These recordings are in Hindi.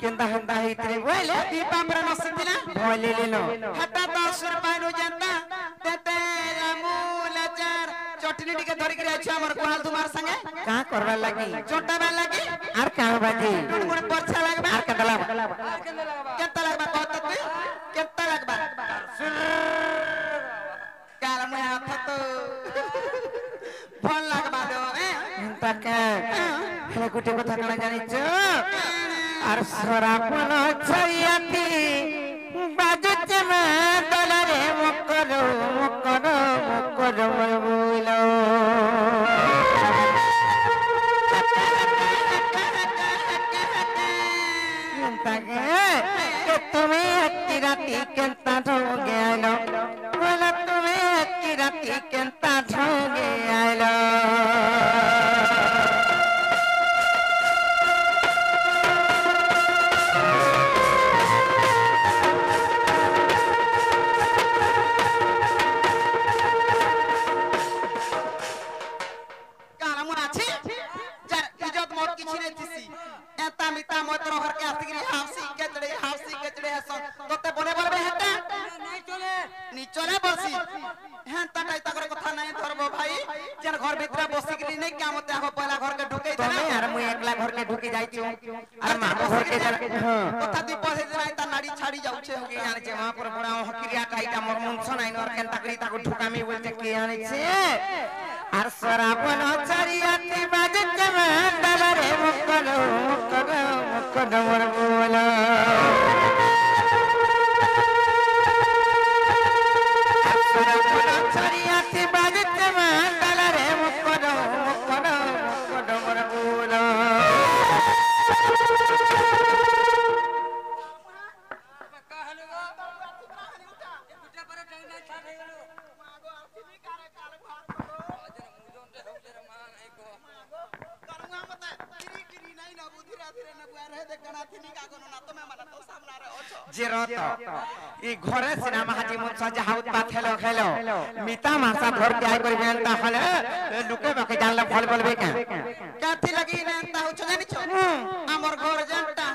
केंदा हंदा हितरे बोले दीपा पर नसितिला बोले लेलो हटा 10 रुपया नु जानता तेते अमूल अचार चटनी टिके धरि के अछि हमर कोहाल तुम्हार संगे का करवा लगी छोटा बा लगी आर का बाजी गुण परछा लागबा आर कदला केता लागबा कहत तू केता लागबा काल मैं हाथ तो फोन लागबा दो ताके हे गुटे कथा कना जानि छ आर सरापन छरियाती बाजुचे में दलरे मकरो मकरो मकरो बोलो ताके के तुम्हें अक्की राती केंता ठोगे आलो बोला तुम्हें अक्की राती केंता ठोगे आलो निचले बसी हें तटाई तकर कथा नहीं धरबो भाई जन घर भीतर बसी के नहीं क्या मते आगो पहला घर के ढुके दे तमे यार मुई एकला घर के ढुकी जाई छु अरे मामा घर के जरा कथा दी पसे जरा ता नाड़ी छाड़ी जाउ छे के जाने छे वहां पर बड़ा हकिरिया काईटा मोर मन सुनाई नर केनता करी ताको ठुकामी बोलते के जाने छे आर सरापन चरियाती बाजत में दलरे मकरो मकरो मकरो मोर बोला चरियाती बाजत में दलरे मकरो मकरो मकरो मोर बोला जेरत ई घरे सिनेमा हाजी मन सजा हाउत बात हेलो हेलो मिता मासा घर के आई कर बेनता हले लुके बाके जानला फल बोलबे का काथी लगी रेंता हो जानि छ हमर घर जानता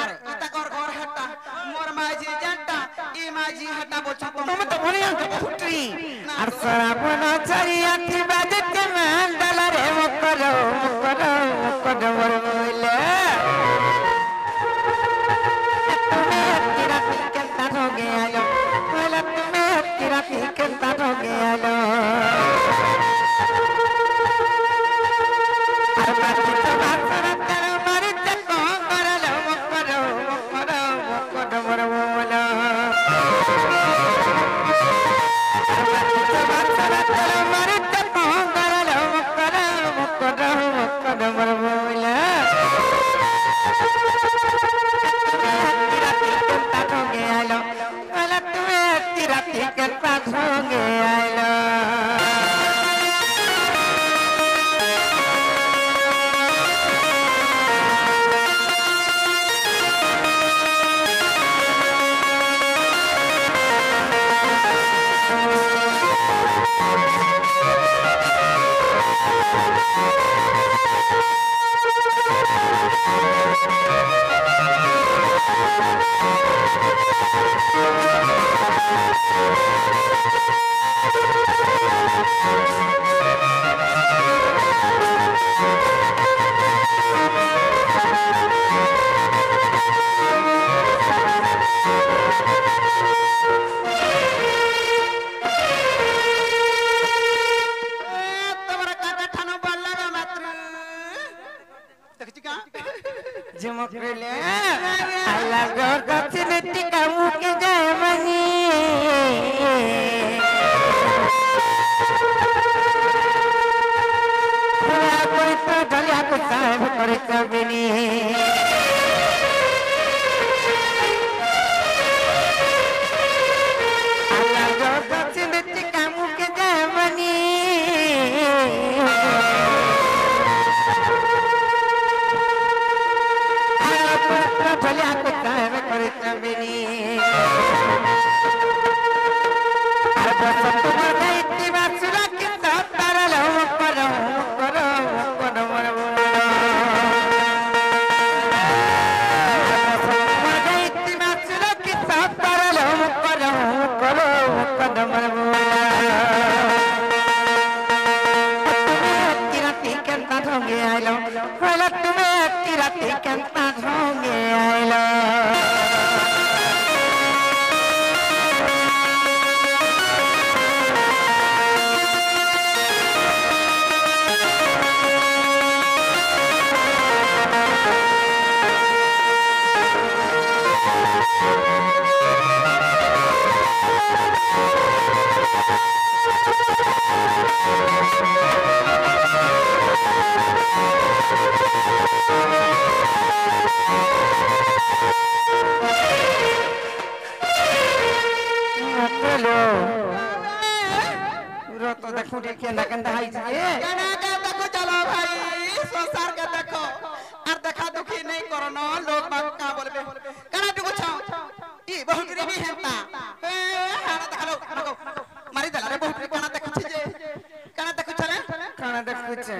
अरे इता घर हटा मोर माजी जानता ई माजी हटा बोल छ तुम तो भले फुटरी और सरापन चरियाती बाजत में दलरे मकरो मकरो मकरो मोर बोले आलो बोला तुम्हें तेरा केंता ठोगे आलो अरे बाकी तो बात करते मारे चको करलो मकरो मकरो मकरो मोर बोला अरे बाकी तो बात करते मारे चको करलो मकरो मकरो मकरो मोर बोला आलो वाला तुम्हें तेरा के पास होंगे आलो जमकले आला घर गछने टिका मुके जाय मनी पूरा कोई तो ढलिया को साहब करे कबनी आला घर गछने टिका मुके जाय मनी भले को काहे करे तबनी अब सब तो गई इतनी सुरा के साथ तरलो करो करो करो देखू देखिए ना कंधा आई जे केना के देखो चलो भाई संसार के देखो और देखा दुखी नहीं करो ना लोग बात का बोलबे केना दुखो छौ ई बहुत गरीबी हेता ए हाना देखलो नको मारी देला रे बहुत केना देखु छी जे केना देखु छ रे काना देखू छे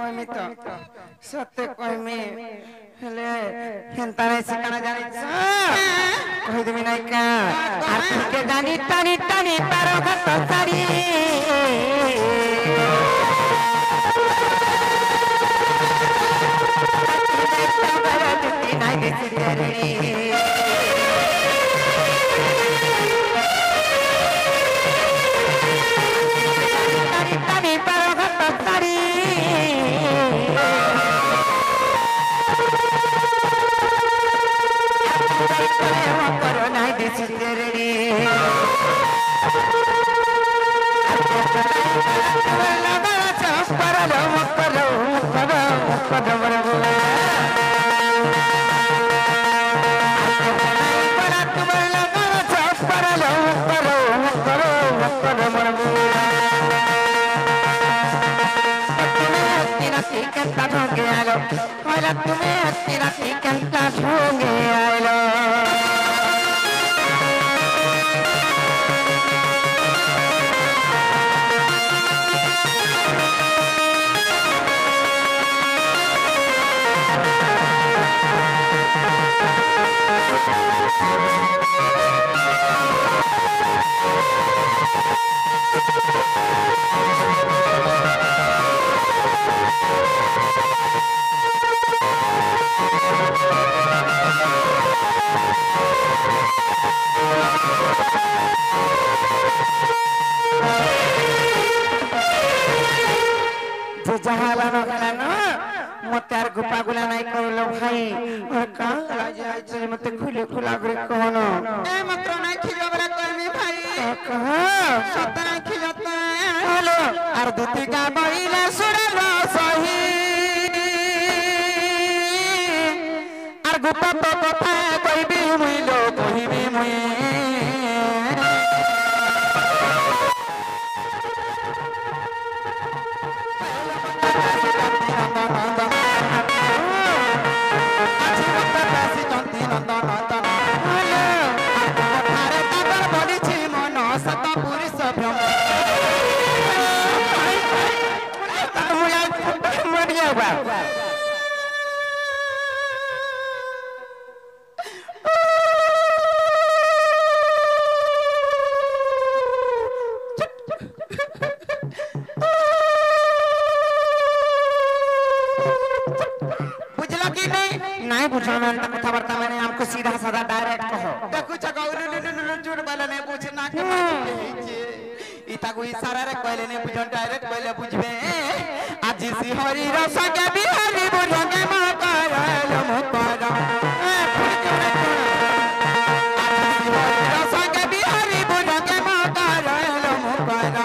कोई मी तो सत्य कोई मी हेले हेंता रे से काना जानी छ कहि देबी नाही का আর तुके जानी टानी टानी पारो घट सारी নাই দেখি তেরি টানি পারো ঘট সারি করো নাই দেখি তেরি লাগা চাপ পারলো মকলো মকলো মকলো Hola, tú me tiras y cantas juguealo. जहाला न गलानो मोतार गुपा गुला नाही करलो भाई और का राजा जे मते खुले खुला करे कहनो ए मात्र नाही खिलो बरे करमी भाई कहा सत नाही खिलता हेलो और दुती का बइला सुरलो सही और गुपा तो कथा कइबी मुइलो कहिबी मुई नहीं पूछो मैं कथा बर्ता मैंने हमको सीधा साधा डायरेक्ट कहो देखो चगौरे झूठ बोले नहीं पूछे ना के माजे इता को इशारा रे कहले नहीं बुझन डायरेक्ट कहले बुझबे आज सी हरि रस के बिहारी बुझगे मकर मकर रस के बिहारी बुझगे मकर मकर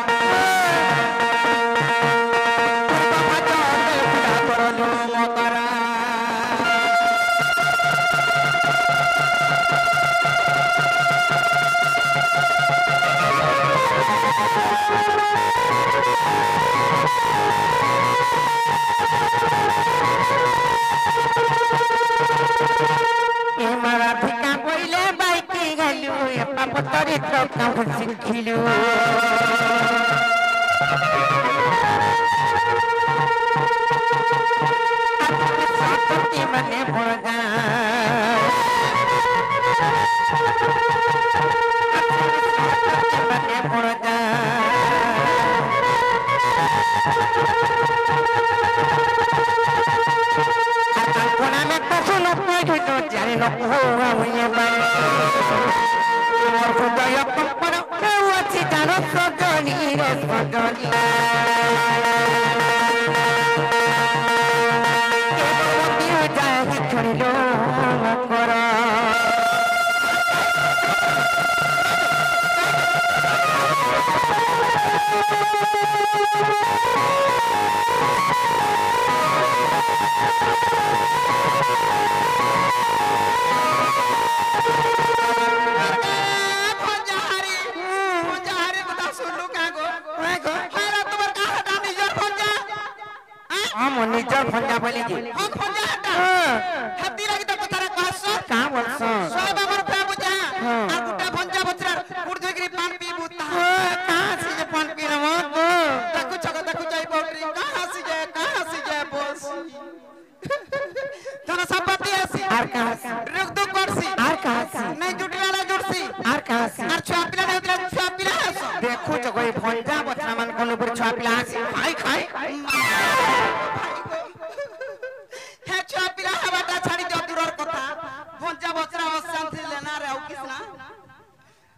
पतरी तो काम सिखिलु सती मने भोगा मने भोगा कोना में तो सुनो कोई तो जाने न हो हुए by Hudaya pampara kawati jano sogoni re sogoni Keboti ujahi chorilo makora আর কাহাসি रुक दुख करसी আর কাহাসি नहीं जुटला ना जुटसी আর কাহাসি আর छुआ पिला नहीं उतरा छुआ पिला हसो देखो जो कोई भंजा बचना मन कोन ऊपर छुआ पिला आसी खाई खाई हे छुआ पिला हवाटा छाड़ी दो दूरर कथा भंजा बचरा अशांति लेना रे औ किसना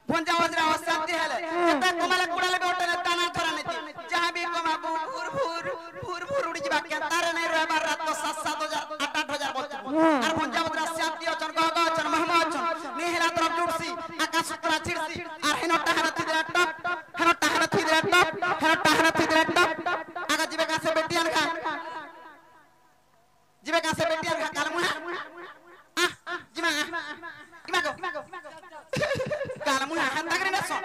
भंजा बचरा अशांति हेले एता कमाला कुडाले ओटने ताना धरा नेती जहां भी कमाबू फुर फुर फुर फुर उड़ी जिबा के तारे नहीं रे बार रात को 7-7,000 8-8,000 बचरा और भंजा बचरा शांति अचन गग अचन महमा अचन नेहला तरफ जुड़सी आकाश पूरा छिड़सी और हेनो टाहरा थिदरा टप हेनो टाहरा थिदरा टप हेनो टाहरा थिदरा टप आगा जिबे का से बेटियान खा जिबे का से बेटियान खा कालमुहा जिमा इमा गो कालमुहा हंता करे नसो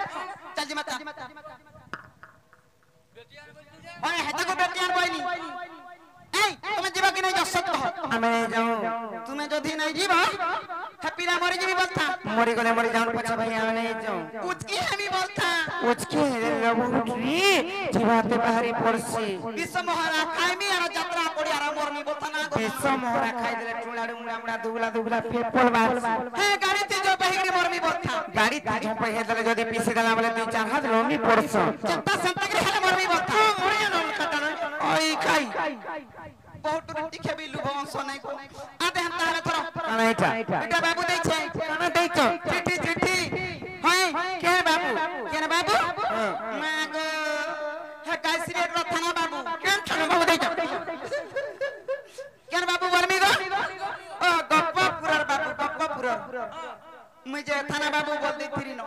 चल जिमा ता ओए हेता को बेटियान बोइनी ए तुम जिबा कि नहीं जसत हो আমি যাও তুমি যদি নাই জিবা हैप्पीला मरी जिबी बोलता मरी गले मरी जाऊं पछा भाई আমি যাও कुछ की हमी बोलता उचके लबुट्री जीवाते बाहरी पड़सी विश्व मोहरा खाइमी और यात्रा पड़ी और मोरनी बोलता ना विश्व मोहरा खाई देले टुलाडू मुड़ा दुगला दुगला फेपल बात हे गाड़ी ते जो बहिरी मोरनी बोलता गाड़ी ता झोप हे देले जदी पीसे देला बोले 2-4 हाथ लोमी पड़स चिंता संतगरी हेले मोरनी बोलता मोरी न कटन ओई खाई बहुत रोटी खेबी लुभन सोनै को आते हम तारे थरो काना एटा बेटा बाबू दै छै काना दैतो चिट्ठी चिट्ठी हाय के बाबू केन बाबू मागो हे काइसरे रथना बाबू केन छन बाबू दैतो केन बाबू बरमी गो ओ गप्पपुरर बाबू गप्पपुरर मुझे थाना बाबू बोल दी फिरी न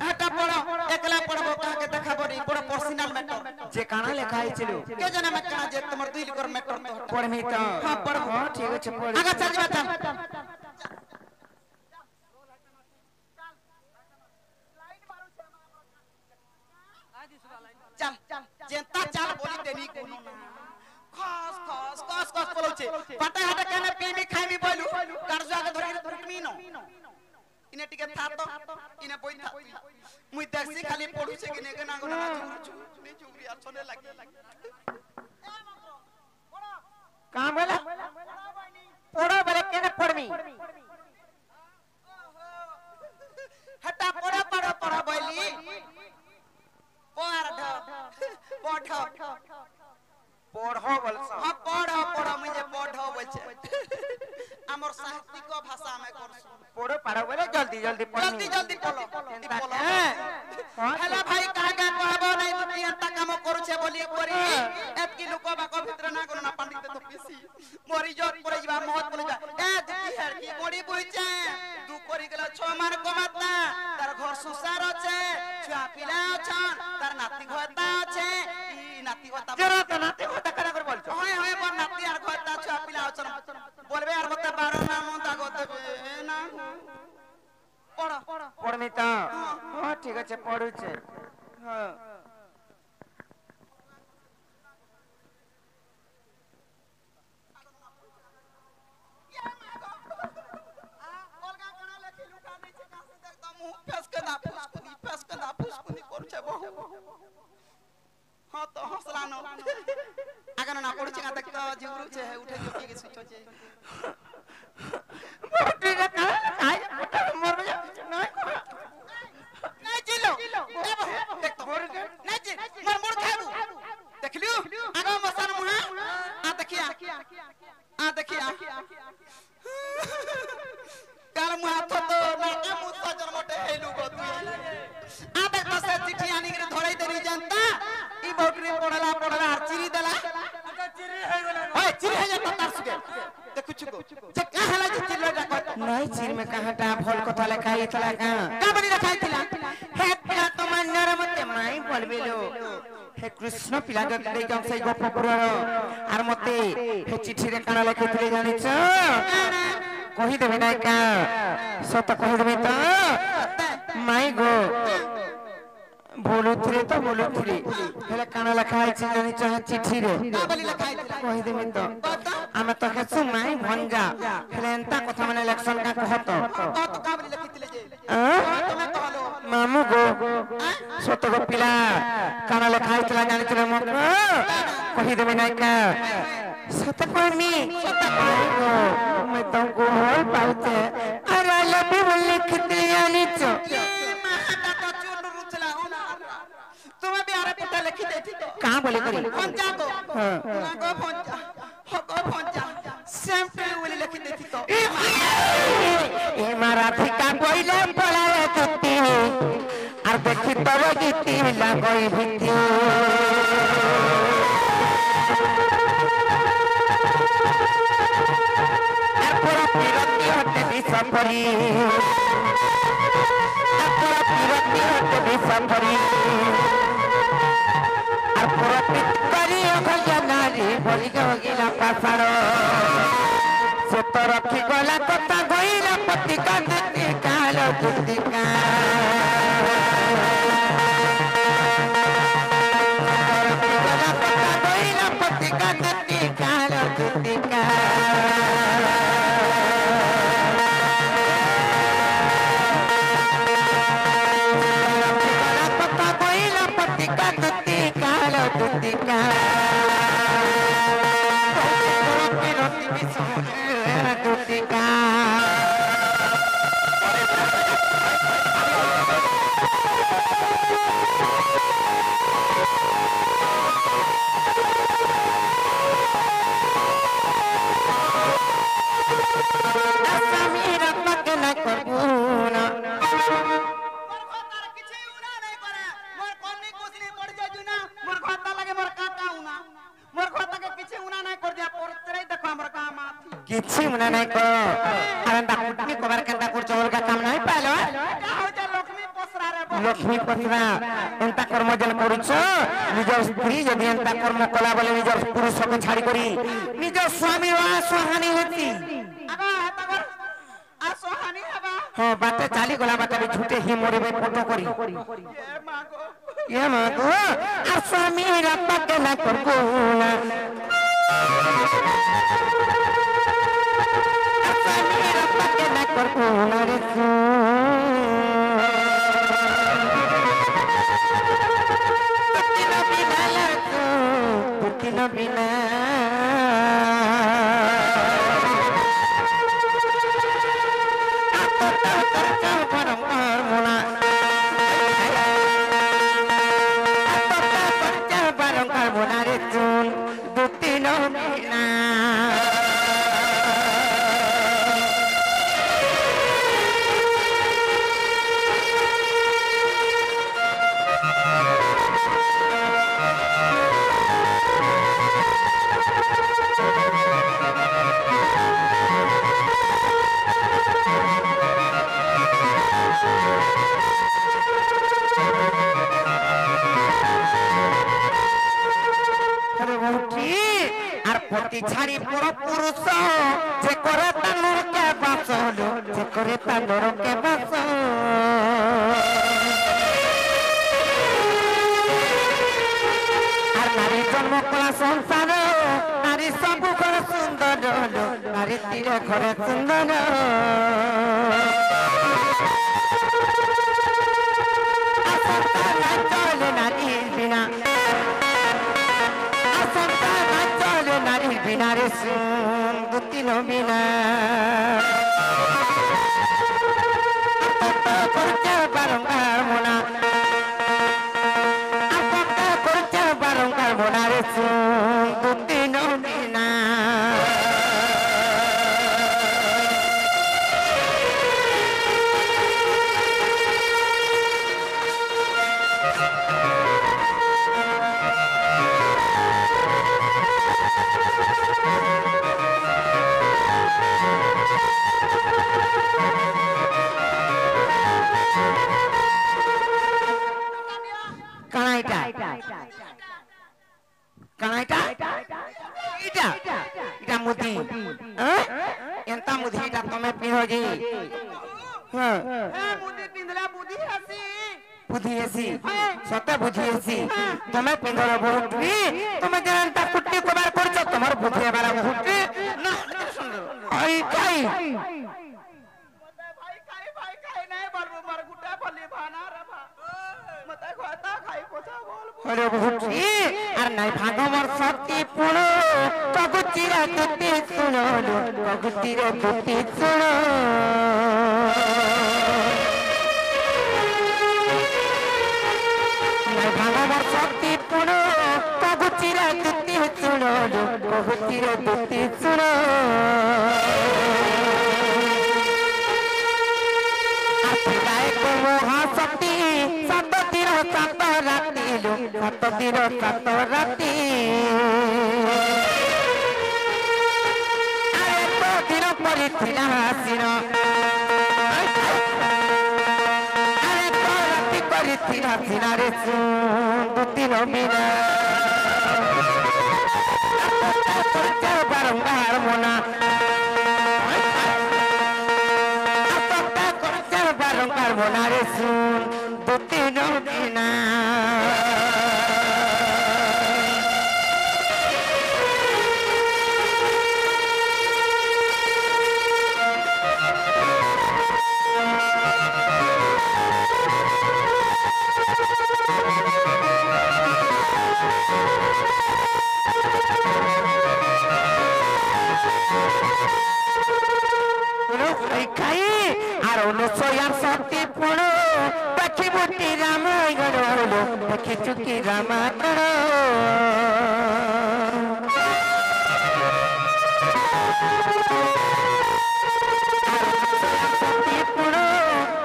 हटा पड़ो एकला पड़बो कहा के देखाबो नी बड़ पर्सनल मैटर जे काना लेखाई छिलो के जना में कना जे तमर दुई लिकर मैटर तो पढ़मी त हां पढ़बो हां ठीक अछि पढ़ आगा चल जा चल चल जेंता चल बोली देनी कोनो ना खस खस खस खस बोलौ छे पाटा हाटा केने पीमी खाइमी बोलू कर्जा के धरि धरमी न इने टिके था तो इने बोई था मुई देखसी खाली पडू छे कि ने के नागो ना चुगरी चुगरी आछने लागी का बोला पढ़ो बोले केने पढ़मी हटा पड़ा पड़ा पड़ा बोली पढ़ पढ़ पढ़ो बोलस हां पढ़ पढ़ मुझे पढ़ बोलछे हमर साहित्यिक भाषा में करसु पढ़ो पढ़ो बोले जल्दी जल्दी जल्दी जल्दी पढ़ो हेलो भाई काहे का कहबो नहीं तू एंता काम करू छे बोली करी एतकी लोक बाक भीतर ना कोनो ना पंडित तो पीसी मोरी जोर परे जीवा महत बोले जा ए दुखी हर की गोड़ी बुइचे तू करी गेला 6 मार कमाता तार घर संसार আছে छुआ पिला अछन तार नाती घता আছে ई नाती घता जरा त नाते होता करा कर बोलছো होय होय मोर नाती आर घता छुआ पिला अछन बोलबे आर मते 12 नाम दागो देबे ना पढ़ पढ़मी त हां ठीक अछि पढ़ू छे हां हां तो हौसला न आगन ना पड़ छिका तक तो जिगरू छे उठे जोकी के सुचो छे मोटी का खाई पटा मर जा नहीं जिलो देख तो नहीं जी मर मुड़ खाबू देख लियो आगो मसान मुहा आ देखिया कार मुहा तो ना के मुसा जन्मटे हेलु गो तू आ देख तो से चिट्ठी आनी के धरै देनी जनता ई बोटरी पढ़ला चिरी देला चिरी हे गेला ओए चिरी हे जा तार सुके देखु छुको जे का हला जे चिल्ला जा नहीं चिर में कहाटा भल कथा लेखाई तला का का बनी रखाई थिला हे पिला तो मंजर मते माई बोलबेलो हे कृष्ण पिला दे जम सही गपपुरर आर मते हे चिठी रे काना लेखितले जानि छ कहि देबे ना का सत कहि देबे त माई गो बोलुथरे तो बोलुथरे हेले काना लेखाई छ जानि छ चिठी रे का बनी रखाई थिला कहि देबे त आमे तो हेसु माई भंजा हेले एंता कथा माने इलेक्शन का कहत तो का बनी लिखितले जे तमे कहलो मामू गो सत गो पिला काना लेखाई तला जानि छ मक कहि देबे ना का सत कोनी मैं तुमको होल पाउते अरे लबी लिख दिया नीचो महाटा तो चून रुचला होना तुम्हें भी आरे पुटा लिखी देती तो कहां बोले करी फोंचा को हां को फोंचा सेम टू बोले लिखी देती तो ए मराठी का कोइले पळाए तुती আর দেখি তব গীতি লাগই ভিতি আর পুরা বিরতি হতে বিসম্বরি আর পুরা বিরতি হতে বিসম্বরি আর পুরা পিতরি ওখানে নারী বলি গিলা পাছাড় সে তো রক্ষি গলা কথা গইলা পতি কাঁদতি কালো দুতিকা किछि मना नहीं को अरे डाकुटनी कबर के डाकुट चोर का काम नहीं पालो लक्ष्मी पसरा एंता कर्म जन करूछ निज स्त्री जदि एंता कर्म कला बोले निज पुरुष को छाड़ी करी निज स्वामी वा सुहानी होती अबा तबर आ सुहानी हबा हां बाटे चाली गला बाटे भी झूठे ही मोरे में फोटो करी ये मागो आ स्वामी रत्ता के ना करबो ना छाड़ी पुरो पुरुष जे करे तानूर के बासलो जे करे तानूर के बासो আর নারী জন্ম কলা সংসার নারী সবু ঘরে সুন্দর নারী তীরে ঘরে সুন্দর চলে নারীর বিনা बिना रे दुती नो बिना करते बारंबार मोना करते बारंबार मोना रे दुती नो बिना मुदी एंता मुदी टा तमे पिहो जी हां मुदी पिंदला बुधी हसी बुधी हसी सते बुधी हसी तमे पिंदला बहुटी तमे जनता कुट्टी कबार करछ तमर बुधी बारा बहुटी ना आई काई भाई खाई नहीं बोलबो मार गुटा भली भाना रे भा मते खाता खाई पोछा बोल अरे बहुटी अरे नहीं भागो मोर शक्ति पुणो কগুচিরা দুটি শুনো কগুচিরা দুটি শুনো ভাঙাবার শক্তি পুরো কগুচিরা দুটি শুনো কগুচিরা দুটি শুনো মহাশক্তি সাত দিন সাত রাতি সাত দিন সাত রাতি দিন পড়িছিল হাসিন রাতি করিছিল হাসিনারে দুদিন বিনা বারংবার মনা বারংবার মনারে শুন দুদিন বিনা শক্তি পুরো পাখি বুটি রামায়ণ পাখি চুকি রামায়ণ পুরো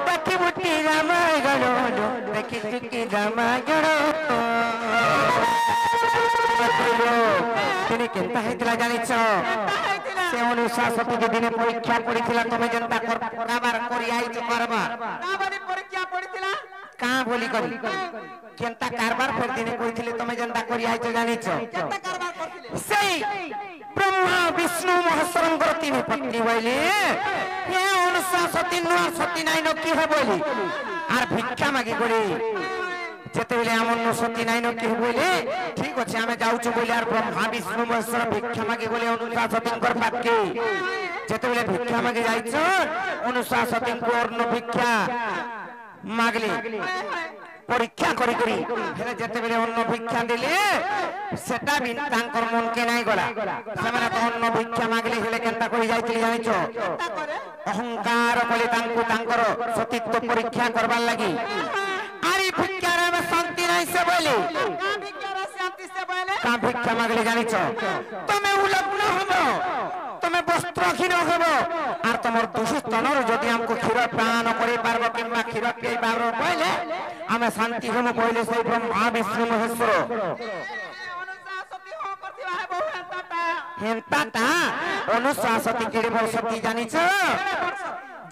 পাখি বুটি রামায়ণ পাখি চুকি রামায়ণ তিনি কেনতা হয়েছিল জানিছ সে অনুশাসক দিনে পরীক্ষা পড়িছিল তুমি যেনতা কাবার করি আইছ কারবার কাবারে পরীক্ষা পড়িছিলা কা বলি করি কেনতা কারবার ফের দিনে কইছিলে তুমি যেনতা করি আইছ জানিছ কেনতা কারবার করছিলে সেই ব্রহ্মা বিষ্ণু মহেশ্বরঙ্কর তিনি পত্নী বইলে হে অনুশাসতী নয় সতী নাই ন কি হবে বলি আর ভিক্ষা মাগি করি যেতেবেলে এমন সতী নাই ন কি বলে ঠিক আছে আমি যাউଛୁ বলে আর ব্রহ্মা বিষ্ণু মহেশ্বর ভিক্ষা মাগি বলে অনুশাসতীঙ্কর পাটকে যেতেবেলে ভিক্ষা মাগি যাইছ অনুশাসতীঙ্ক অন্ন ভিক্ষা মাগলি পরীক্ষা করি করি হেলে যেতেবেলে অন্ন ভিক্ষা দিলে সেটা বি তাঙ্কর মনকে নাই গলা সেমানে তো অন্ন ভিক্ষা মাগলি হেলে কেনতা করি যাইছিলি জানিছ অহংকার বলে তাঙ্কু তাঙ্কর সতীত্ব পরীক্ষা করবার লাগি আরে ভিক্ষার আমি শান্তি নাই সে বলে কা ভিক্ষা মাগলে জানিছ তুমি উলগ্ন হব তুমি বস্ত্রহীন হব আর তোমার দুঃস্তনর যদি আমাকে ক্ষীর পান করে পারব কিংবা ক্ষীর পিয়াই পারব বলে আমি শান্তি হব বলে সেই ব্রহ্মা বিষ্ণু মহেশ্বর হেন্তাটা অনুশাসতী কেড়ে বসতি জানিছ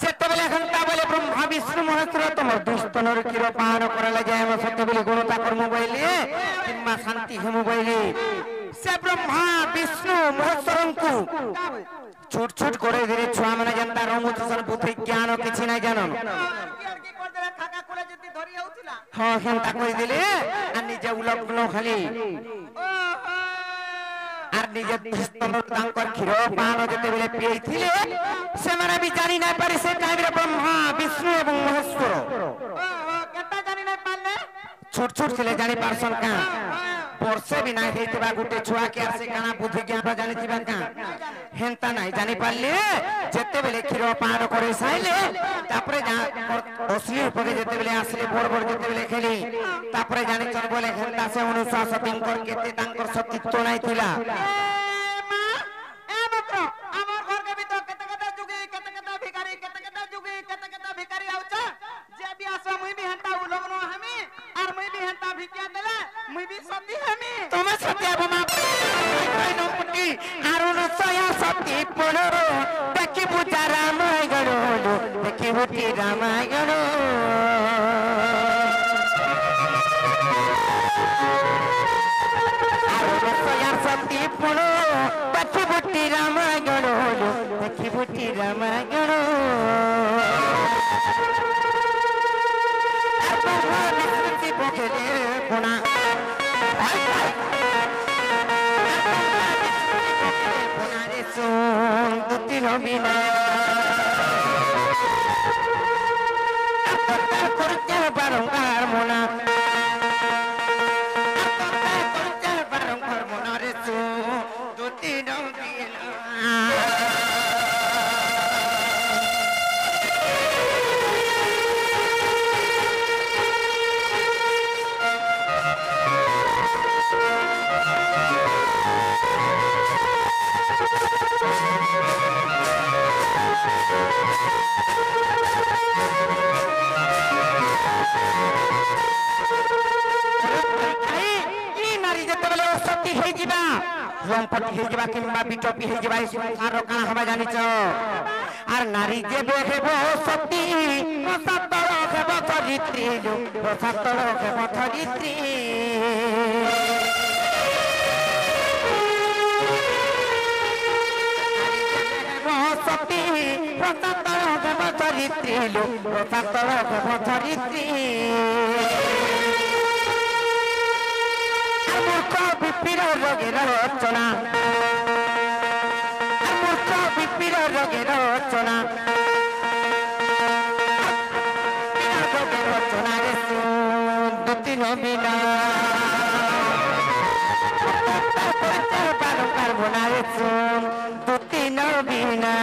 যেতেবেলে ঘন্টা বলে ব্রহ্মা বিষ্ণু মহেশ্বর তোমার দুস্তনর ক্ষীর পান করালে যায় আমার সত্যবেলে গুণতা কর্ম বইলে কিংবা শান্তি হেমু বইলে সে ব্রহ্মা বিষ্ণু মহেশ্বরଙ୍କୁ ছুট ছুট করে ধীরে ছুয়া মানে যেনতা রঙুচন বুদ্ধি জ্ঞান কিছু নাই জানো হ্যাঁ হেনতা করে দিলে আর নিজে উলগ্ন খালি আর নিজে দুস্তনর তাঙ্কর ক্ষীর পান যেতেবেলে পিয়েছিলে সেমানে বি জানি নাই পারি সে টাইমরে ব্রহ্মা বিষ্ণু এবং মহেশ্বর ছুট ছুট ছিলে জানি পারছন কা বর্ষে বি নাই হইতিবা গুটে ছুয়া কে আর সে কানা বুদ্ধি জ্ঞান জানিতিবা কা হেনতা নাই জানি পারলে যেতেবেলে ক্ষীর পান করে সাইলে তারপরে অশ্লী উপরে যেতেবেলে আসলে বড় বড় যেতেবেলে খেলি তারপরে জানি চল বলে হেনতা সে অনুশাসতীঙ্কর কেতে তাঙ্কর সতীত্ব নাই থিলা তোমার সাথে সতী পুরো দেখি বুঝা রামায়ণ দেখি বুঝি রামায়ণ সতী পুরো দেখি বুঝি রামায়ণ দেখি বুঝি রামায়ণ কোনা দুদিন বিনা করতে বারংবার মনা করতে বারংবার মনারে नारी जेतेबेले सती हे जिबा लंपट हे जिबा किंबा बिटपी हे जिबा संसार काना हबा जानिच आर नारी जेबे हेबो सती सतर हेबो चरित्री सतर हेबो चरित्री सती सतर हेबो चरित्री सतर हेबो चरित्री मूर्ख विपिर रोगेर रचना मूर्ख विपिर रोगेर रचना रोगेर रचना रे দুটি নবিনা বারবার বোনারে দুটি নবিনা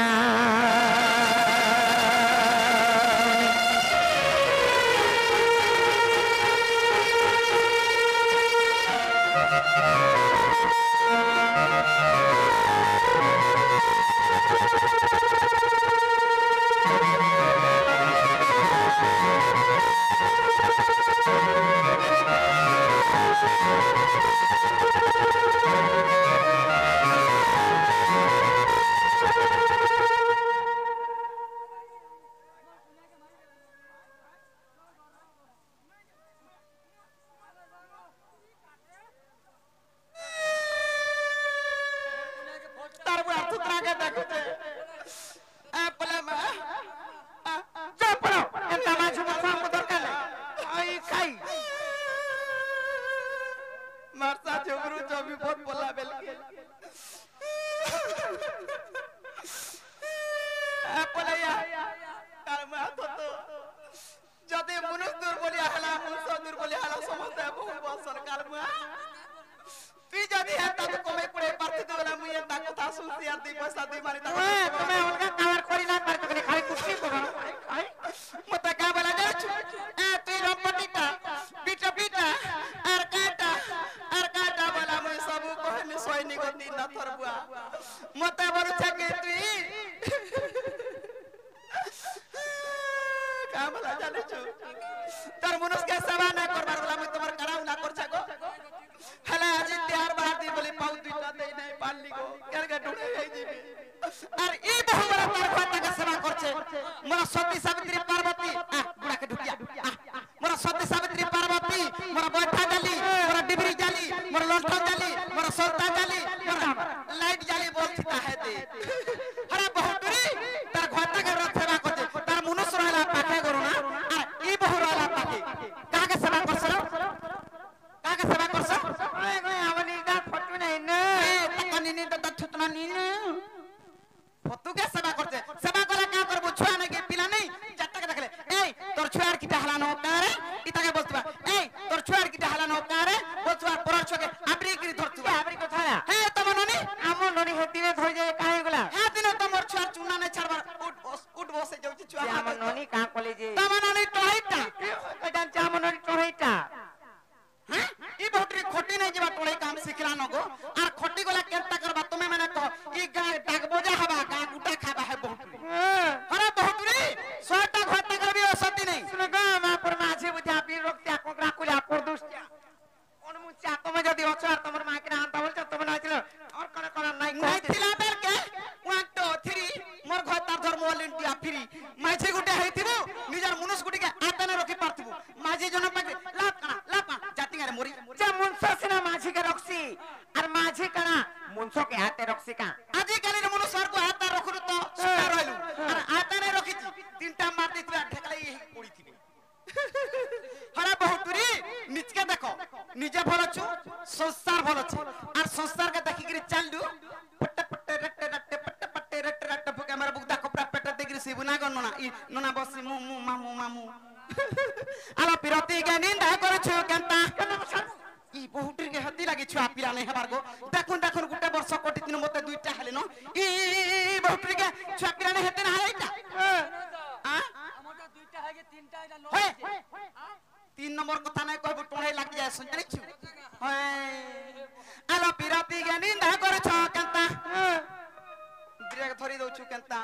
ପିରେ ଧରି ଦଉଛୁ କେନ୍ତା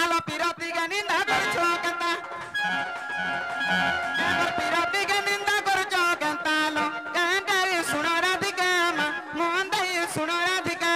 ଆଲୋ ପିରତି କେ ନିନ୍ଦା କରୁଛୁ କେନ୍ତା ମୋର ପିରତି କେ ନିନ୍ଦା କରୁଛୁ କେନ୍ତା ଆଲୋ କେନ୍ତା ଶୁଣ ରାଧିକା ମୋହନ ଦେଇ ଶୁଣ ରାଧିକା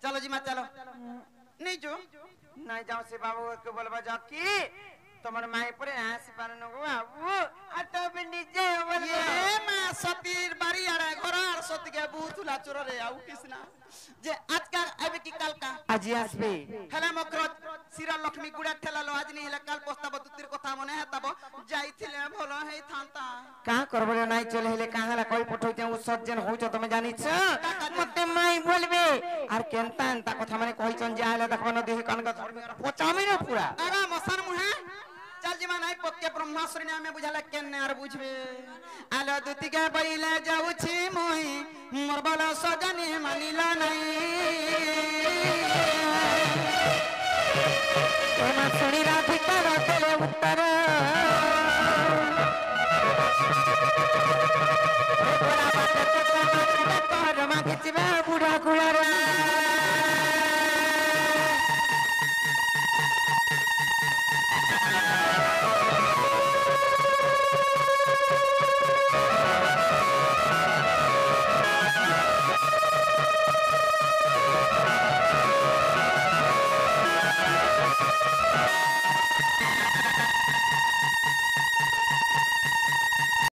चलो जी मत चलो नहीं जो नहीं जाओ से बाबू के बोलबा जाओ की তোমার মাই পরে আসি পারে না গো বাবু আর তবে নিজে বলে ये मां सतीर बारी आरे घर আর সতী কে বুতুলা চোরে আউ কিসনা যে আজ কা আবে কি কাল কা আজি আসবে হেলা মকর সিরা লক্ষ্মী গুড়া ঠেলালো আজ নি হেলা কাল প্রস্তাব তুতির কথা মনে হেতাব যাইছিলে ভালো হেই থান্তা কা করবলে নাই চলে হেলে কাহালা কই পঠইতে ও সজ্জন হইছো তুমি জানিছ মতে মাই বলবে আর কেনতান তা কথা মানে কইছন যে আইলা দেখবন দেহি কানকা ধর্মী পচামি না পুরা আরা মসান মুহে चल जी मानाई पक्के ब्रह्मासुरी ने हमें बुझाला केने आर बुझबे आलो दुतिका पहिले जाऊ छी मोहि मोर बाला सजनी मानिला नहीं तोमा सुनी राधिका रतले उत्तर बुढ़ा